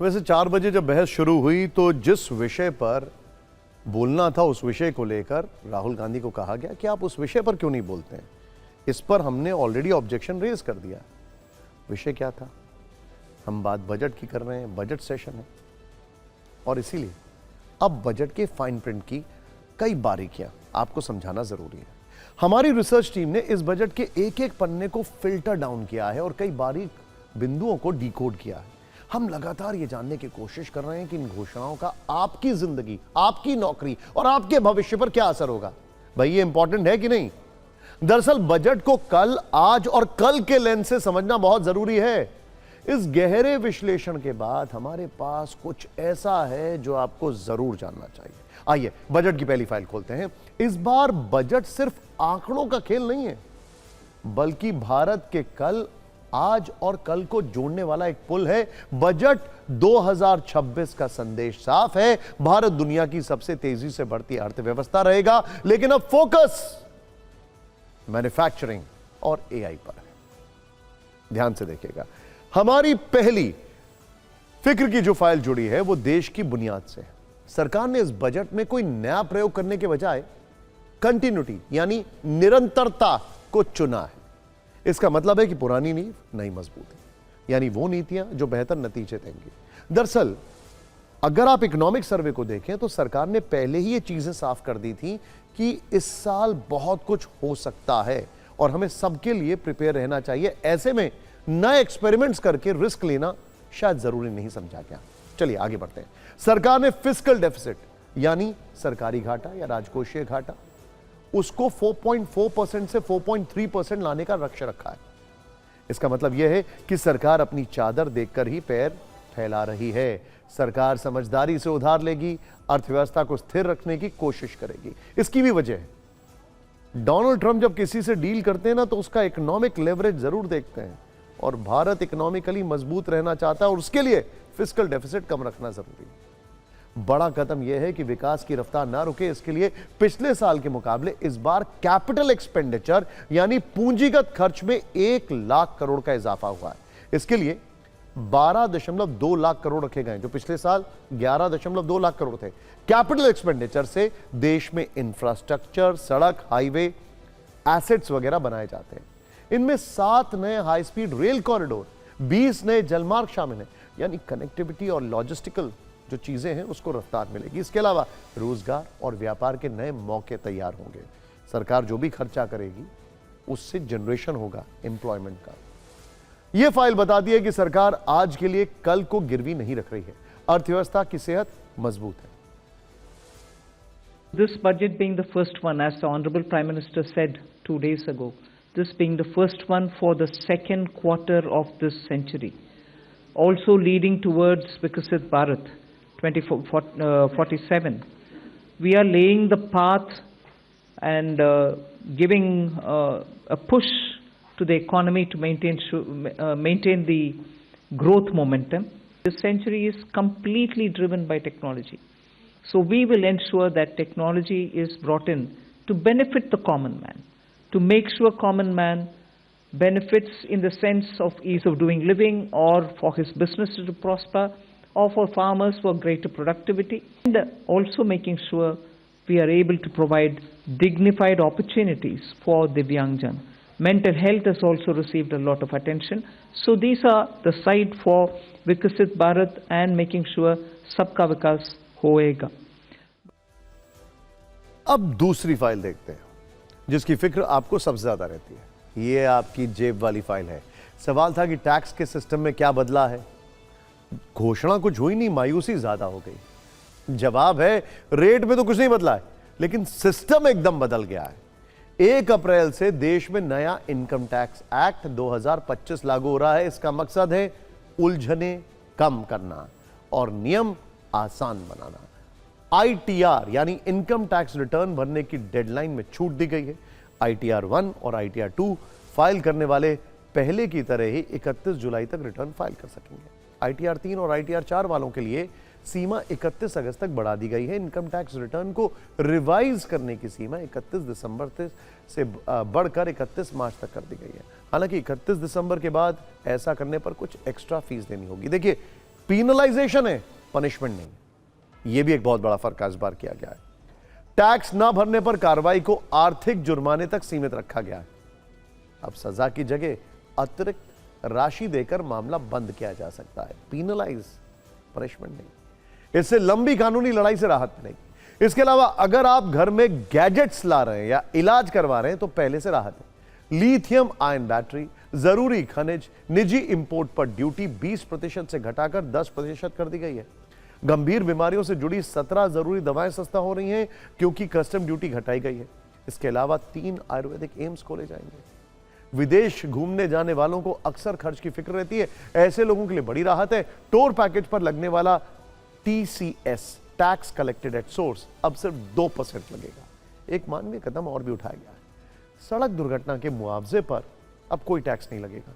वैसे 4 बजे जब बहस शुरू हुई तो जिस विषय पर बोलना था उस विषय को लेकर राहुल गांधी को कहा गया कि आप उस विषय पर क्यों नहीं बोलते हैं। इस पर हमने ऑलरेडी ऑब्जेक्शन रेज कर दिया। विषय क्या था? हम बात बजट की कर रहे हैं, बजट सेशन है और इसीलिए अब बजट के फाइन प्रिंट की कई बारीकियां आपको समझाना जरूरी है। हमारी रिसर्च टीम ने इस बजट के एक एक पन्ने को फिल्टर डाउन किया है और कई बारीक बिंदुओं को डिकोड किया है। हम लगातार ये जानने की कोशिश कर रहे हैं कि इन घोषणाओं का आपकी जिंदगी, आपकी नौकरी और आपके भविष्य पर क्या असर होगा। भाई ये इंपॉर्टेंट है कि नहीं? दरअसल बजट को कल, आज और कल के लेंस से समझना बहुत जरूरी है। इस गहरे विश्लेषण के बाद हमारे पास कुछ ऐसा है जो आपको जरूर जानना चाहिए। आइए बजट की पहली फाइल खोलते हैं। इस बार बजट सिर्फ आंकड़ों का खेल नहीं है, बल्कि भारत के कल, आज और कल को जोड़ने वाला एक पुल है। बजट 2026 का संदेश साफ है, भारत दुनिया की सबसे तेजी से बढ़ती अर्थव्यवस्था रहेगा, लेकिन अब फोकस मैन्युफैक्चरिंग और एआई पर है। ध्यान से देखिएगा। हमारी पहली फिक्र की जो फाइल जुड़ी है वो देश की बुनियाद से है। सरकार ने इस बजट में कोई नया प्रयोग करने के बजाय कंटिन्यूटी यानी निरंतरता को चुना है। इसका मतलब है कि पुरानी नींव नई मजबूत है, यानी वो नीतियां जो बेहतर नतीजे देंगी। दरअसल अगर आप इकोनॉमिक सर्वे को देखें तो सरकार ने पहले ही ये चीजें साफ कर दी थी कि इस साल बहुत कुछ हो सकता है और हमें सबके लिए प्रिपेयर रहना चाहिए। ऐसे में नए एक्सपेरिमेंट्स करके रिस्क लेना शायद जरूरी नहीं समझा गया। चलिए आगे बढ़ते हैं। सरकार ने फिस्कल डेफिसिट यानी सरकारी घाटा या राजकोषीय घाटा उसको 4.4% से 4.3% लाने का लक्ष्य रखा है। इसका मतलब यह है कि सरकार अपनी चादर देखकर ही पैर फैला रही है। सरकार समझदारी से उधार लेगी, अर्थव्यवस्था को स्थिर रखने की कोशिश करेगी। इसकी भी वजह है, डोनाल्ड ट्रंप जब किसी से डील करते हैं ना तो उसका इकोनॉमिक लेवरेज जरूर देखते हैं और भारत इकोनॉमिकली मजबूत रहना चाहता है और उसके लिए फिस्कल डेफिसिट कम रखना जरूरी है। बड़ा कदम यह है कि विकास की रफ्तार ना रुके। इसके लिए पिछले साल के मुकाबले इस बार कैपिटल एक्सपेंडिचर यानी पूंजीगत खर्च में 1 लाख करोड़ का इजाफा हुआ है। इसके लिए 12.2 लाख करोड़ रखे गए, जो पिछले साल 11.2 लाख करोड़ थे। कैपिटल एक्सपेंडिचर से देश में इंफ्रास्ट्रक्चर, सड़क, हाईवे, एसेट्स वगैरह बनाए जाते हैं। इनमें 7 नए हाई स्पीड रेल कॉरिडोर, 20 नए जलमार्ग शामिल हैं, यानी कनेक्टिविटी और लॉजिस्टिकल जो चीजें हैं उसको रफ्तार मिलेगी। इसके अलावा रोजगार और व्यापार के नए मौके तैयार होंगे। सरकार जो भी खर्चा करेगी उससे जनरेशन होगा एम्प्लॉयमेंट का। यह फाइल बताती है कि सरकार आज के लिए कल को गिरवी नहीं रख रही है। अर्थव्यवस्था की सेहत मजबूत है। This budget being the first one, as the Honorable Prime Minister said 2 days ago, this being the first one for the second quarter of this century, also leading towards Viksit Bharat 2047. We are laying the path and giving a push to the economy to maintain the growth momentum. This century is completely driven by technology. So we will ensure that technology is brought in to benefit the common man, to make sure common man benefits in the sense of ease of doing living or for his business to prosper or for farmers for greater productivity, and also making sure we are able to provide dignified opportunities for Divyangjan. Mental health has also received a lot of attention. So these are the side for Viksit Bharat and making sure Sabka Vikas होएगा। अब दूसरी file देखते हैं जिसकी फिक्र आपको सबसे ज्यादा रहती है। ये आपकी जेब वाली फाइल है। सवाल था कि टैक्स के सिस्टम में क्या बदला है। घोषणा कुछ हुई नहीं, मायूसी ज्यादा हो गई। जवाब है, रेट में तो कुछ नहीं बदला है, लेकिन सिस्टम एकदम बदल गया है। 1 अप्रैल से देश में नया इनकम टैक्स एक्ट 2025 लागू हो रहा है। इसका मकसद है उलझने कम करना और नियम आसान बनाना। आईटीआर यानी इनकम टैक्स रिटर्न भरने की डेडलाइन में छूट दी गई है। आईटीआर 1 और आईटीआर 2 फाइल करने वाले पहले की तरह ही 31 जुलाई तक रिटर्न फाइल कर सकेंगे। आईटीआर 3 और आईटीआर 4 वालों के लिए सीमा 31 अगस्त तक बढ़ा दी गई है। इनकम टैक्स रिटर्न को रिवाइज करने की सीमा 31 दिसंबर से बढ़कर 31 मार्च तक कर दी गई है। हालांकि 31 दिसंबर के बाद ऐसा करने पर कुछ एक्स्ट्रा फीस देनी होगी। देखिए, पीनलाइजेशन है, पनिशमेंट नहीं। यह भी एक बहुत बड़ा फर्क इस बार किया गया है। टैक्स ना भरने पर कार्रवाई को आर्थिक जुर्माने तक सीमित रखा गया है। अब सजा की जगह अतिरिक्त राशि देकर मामला बंद किया जा सकता है। पीनलाइज, पनिशमेंट नहीं। इससे लंबी कानूनी लड़ाई से राहत मिलेगी। इसके अलावा अगर आप घर में गैजेट्स ला रहे हैं या इलाज करवा रहे हैं तो पहले से राहत है। लिथियम आयन बैटरी, जरूरी खनिज, निजी इंपोर्ट पर ड्यूटी 20% से घटाकर 10% कर दी गई है। गंभीर बीमारियों से जुड़ी 17 जरूरी दवाएं सस्ता हो रही हैं क्योंकि कस्टम ड्यूटी घटाई गई है। इसके अलावा 3 आयुर्वेदिक एम्स खोले जाएंगे। विदेश घूमने जाने वालों को अक्सर खर्च की फिक्र रहती है, ऐसे लोगों के लिए बड़ी राहत है। टूर पैकेज पर लगने वाला TCS, tax collected at source, अब सिर्फ 2% लगेगा। एक मानवीय कदम और भी उठाया गया है। सड़क दुर्घटना के मुआवजे पर अब कोई टैक्स नहीं लगेगा,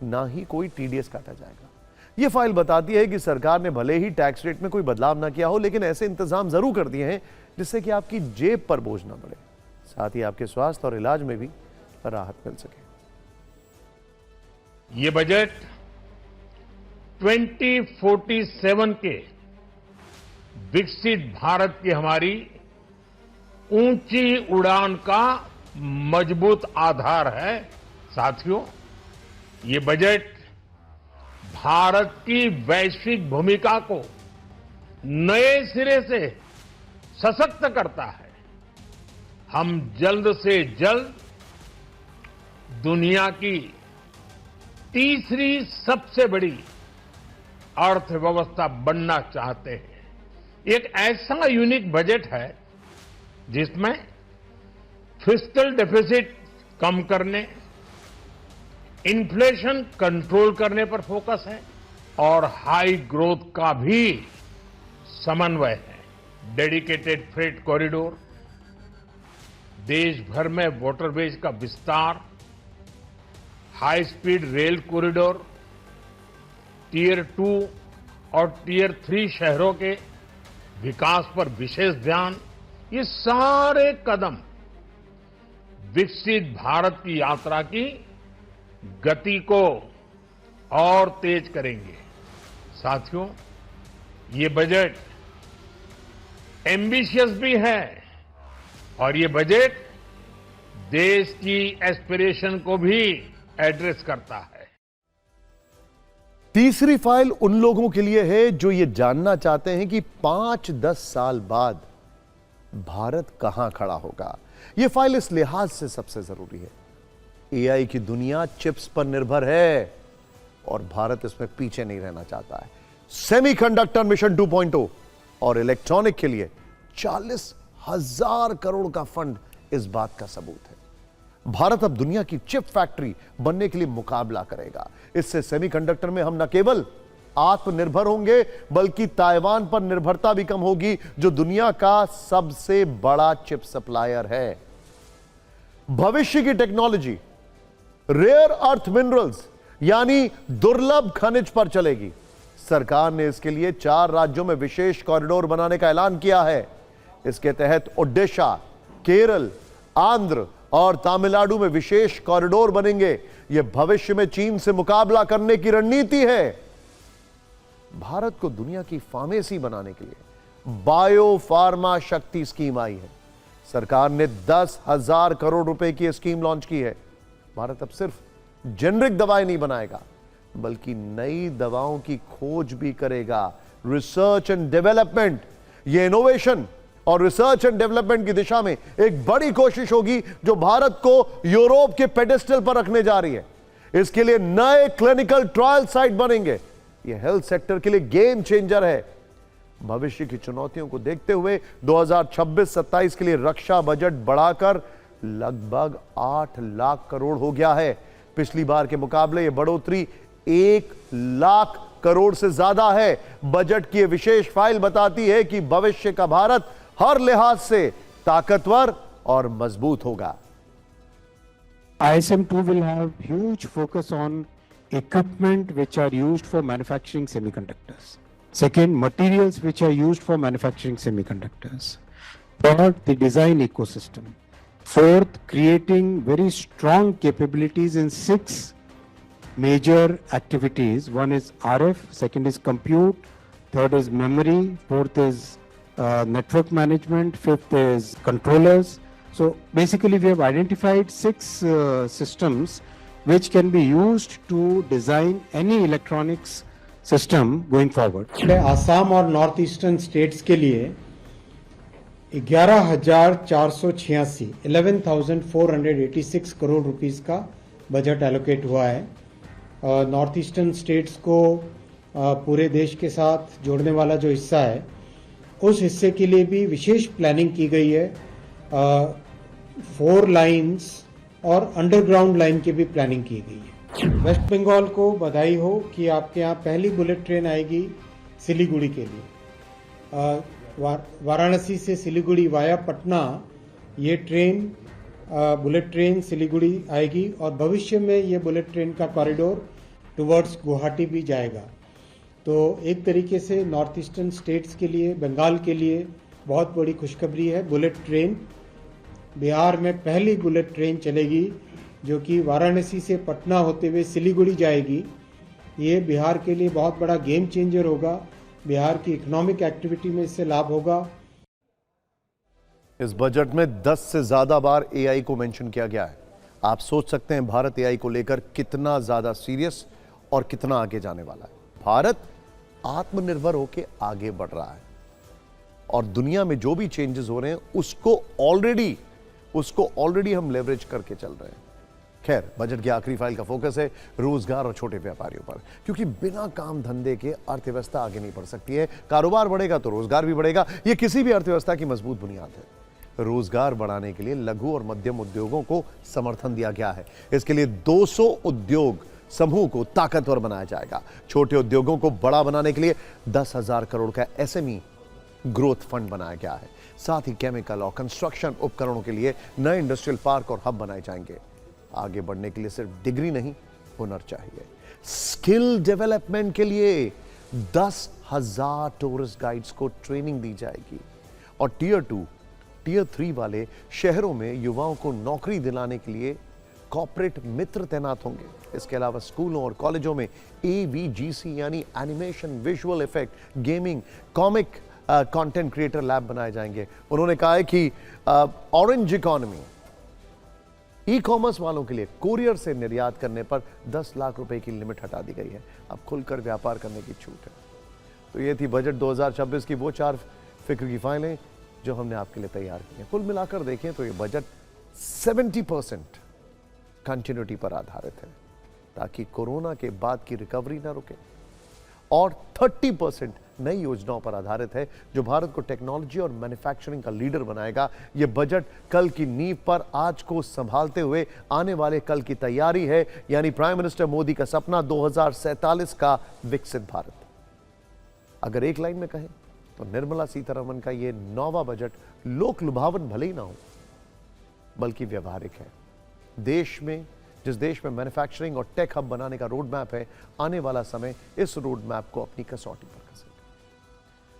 ना ही कोई TDS काटा जाएगा। यह फाइल बताती है कि सरकार ने भले ही टैक्स रेट में कोई बदलाव ना किया हो, लेकिन ऐसे इंतजाम जरूर कर दिए हैं जिससे कि आपकी जेब पर बोझ ना पड़े, साथ ही आपके स्वास्थ्य और इलाज में भी राहत मिल सके। ये बजट 2047 के विकसित भारत की हमारी ऊंची उड़ान का मजबूत आधार है। साथियों, ये बजट भारत की वैश्विक भूमिका को नए सिरे से सशक्त करता है। हम जल्द से जल्द दुनिया की तीसरी सबसे बड़ी अर्थव्यवस्था बनना चाहते हैं। एक ऐसा यूनिक बजट है जिसमें फिस्कल डेफिसिट कम करने, इन्फ्लेशन कंट्रोल करने पर फोकस है और हाई ग्रोथ का भी समन्वय है। डेडिकेटेड फ्रेट कॉरिडोर, देश भर में वाटरवेज का विस्तार, high speed rail corridor, tier 2 और टियर 3 शहरों के विकास पर विशेष ध्यान, ये सारे कदम विकसित भारत की यात्रा की गति को और तेज करेंगे। साथियों, ये बजट एम्बिशियस भी है और ये बजट देश की एस्पिरेशन को भी एड्रेस करता है। तीसरी फाइल उन लोगों के लिए है जो ये जानना चाहते हैं कि 5-10 साल बाद भारत कहां खड़ा होगा। यह फाइल इस लिहाज से सबसे जरूरी है, AI की दुनिया चिप्स पर निर्भर है और भारत इसमें पीछे नहीं रहना चाहता है। सेमीकंडक्टर मिशन 2.0 और इलेक्ट्रॉनिक के लिए 40,000 करोड़ का फंड इस बात का सबूत है। भारत अब दुनिया की चिप फैक्ट्री बनने के लिए मुकाबला करेगा। इससे सेमीकंडक्टर में हम न केवल आत्मनिर्भर होंगे बल्कि ताइवान पर निर्भरता भी कम होगी, जो दुनिया का सबसे बड़ा चिप सप्लायर है। भविष्य की टेक्नोलॉजी रेयर अर्थ मिनरल्स यानी दुर्लभ खनिज पर चलेगी। सरकार ने इसके लिए 4 राज्यों में विशेष कॉरिडोर बनाने का ऐलान किया है। इसके तहत ओडिशा, केरल, आंध्र और तमिलनाडु में विशेष कॉरिडोर बनेंगे। यह भविष्य में चीन से मुकाबला करने की रणनीति है। भारत को दुनिया की फार्मेसी बनाने के लिए बायो फार्मा शक्ति स्कीम आई है। सरकार ने 10,000 करोड़ रुपए की स्कीम लॉन्च की है। भारत अब सिर्फ जेनरिक दवाएं नहीं बनाएगा बल्कि नई दवाओं की खोज भी करेगा। रिसर्च एंड डेवलपमेंट, ये इनोवेशन और रिसर्च एंड डेवलपमेंट की दिशा में एक बड़ी कोशिश होगी जो भारत को यूरोप के पेडेस्टल पर रखने जा रही है। इसके लिए नए क्लिनिकल ट्रायल साइट बनेंगे। यह हेल्थ सेक्टर के लिए गेम चेंजर है। भविष्य की चुनौतियों को देखते हुए 2026-27 के लिए रक्षा बजट बढ़ाकर लगभग 8 लाख करोड़ हो गया है। पिछली बार के मुकाबले यह बढ़ोतरी 1 लाख करोड़ से ज्यादा है। बजट की विशेष फाइल बताती है कि भविष्य का भारत हर लिहाज से ताकतवर और मजबूत होगा। ISM 2 will have huge focus on equipment which are used for manufacturing semiconductors. Second, materials which are used for manufacturing semiconductors. Third, the design ecosystem. Fourth, creating very strong capabilities in 6 major activities. One is RF, second is compute, third is memory, fourth is network management, fifth is controllers. So basically we have identified 6 systems which can be used to design any electronics system going forward. Assam और north eastern states के लिए 11,486 11,486 crore rupees का budget allocate हुआ है। North eastern states को पूरे देश के साथ जोड़ने वाला जो हिस्सा है उस हिस्से के लिए भी विशेष प्लानिंग की गई है। 4 लाइंस और अंडरग्राउंड लाइन की भी प्लानिंग की गई है। वेस्ट बंगाल को बधाई हो कि आपके यहाँ पहली बुलेट ट्रेन आएगी सिलीगुड़ी के लिए। वाराणसी से सिलीगुड़ी वाया पटना ये ट्रेन बुलेट ट्रेन सिलीगुड़ी आएगी और भविष्य में ये बुलेट ट्रेन का कॉरिडोर टुवर्ड्स गुवाहाटी भी जाएगा। तो एक तरीके से नॉर्थ ईस्टर्न स्टेट्स के लिए, बंगाल के लिए बहुत बड़ी खुशखबरी है। बुलेट ट्रेन बिहार में पहली बुलेट ट्रेन चलेगी जो कि वाराणसी से पटना होते हुए सिलीगुड़ी जाएगी। ये बिहार के लिए बहुत बड़ा गेम चेंजर होगा। बिहार की इकोनॉमिक एक्टिविटी में इससे लाभ होगा। इस बजट में 10 से ज्यादा बार एआई को मेंशन किया गया है। आप सोच सकते हैं भारत एआई को लेकर कितना ज्यादा सीरियस और कितना आगे जाने वाला है। भारत आत्मनिर्भर होकर आगे बढ़ रहा है और दुनिया में जो भी चेंजेस हो रहे हैं उसको ऑलरेडी हम लेवरेज करके चल रहे हैं। खैर, बजट की आखिरी फाइल का फोकस है रोजगार और छोटे व्यापारियों पर, क्योंकि बिना काम धंधे के अर्थव्यवस्था आगे नहीं बढ़ सकती है। कारोबार बढ़ेगा तो रोजगार भी बढ़ेगा। यह किसी भी अर्थव्यवस्था की मजबूत बुनियाद है। रोजगार बढ़ाने के लिए लघु और मध्यम उद्योगों को समर्थन दिया गया है। इसके लिए 200 उद्योग समूह को ताकतवर बनाया जाएगा। छोटे उद्योगों को बड़ा बनाने के लिए 10,000 करोड़ का एसएमई ग्रोथ फंड बनाया गया है। साथ ही केमिकल और कंस्ट्रक्शन उपकरणों के लिए नए इंडस्ट्रियल पार्क और हब बनाए जाएंगे। आगे बढ़ने के लिए सिर्फ डिग्री नहीं, हुनर चाहिए। स्किल डेवलपमेंट के लिए 10,000 टूरिस्ट गाइड्स को ट्रेनिंग दी जाएगी और टियर 2, टियर 3 वाले शहरों में युवाओं को नौकरी दिलाने के लिए कॉर्पोरेट मित्र तैनात होंगे। इसके अलावा स्कूलों और कॉलेजों में एवीजीसी यानी animation, visual effect, gaming, comic content creator lab बनाए जाएंगे। उन्होंने कहा है कि ऑरेंज इकोनॉमी ई कॉमर्स वालों के लिए कोरियर से निर्यात करने पर 10 लाख रुपए की लिमिट हटा दी गई है। अब खुलकर व्यापार करने की छूट है। तो ये थी बजट 2026 की वो 4 फिक्र की फाइलें जो हमने आपके लिए तैयार की हैं। कुल मिलाकर देखें तो ये बजट 70% कंटिन्यूटी पर आधारित है ताकि कोरोना के बाद की रिकवरी ना रुके और 30% नई योजनाओं पर आधारित है जो भारत को टेक्नोलॉजी और मैन्युफैक्चरिंग का लीडर बनाएगा। यह बजट कल की नींव पर आज को संभालते हुए आने वाले कल की तैयारी है, यानी प्राइम मिनिस्टर मोदी का सपना 2047 का विकसित भारत। अगर एक लाइन में कहें तो निर्मला सीतारमण का यह 9वां बजट लोक लुभावन भले ही ना हो बल्कि व्यवहारिक है। जिस देश में मैन्युफैक्चरिंग और टेक हब बनाने का रोड मैप है, आने वाला समय इस रोड मैप को अपनी कसौटी पर कसे।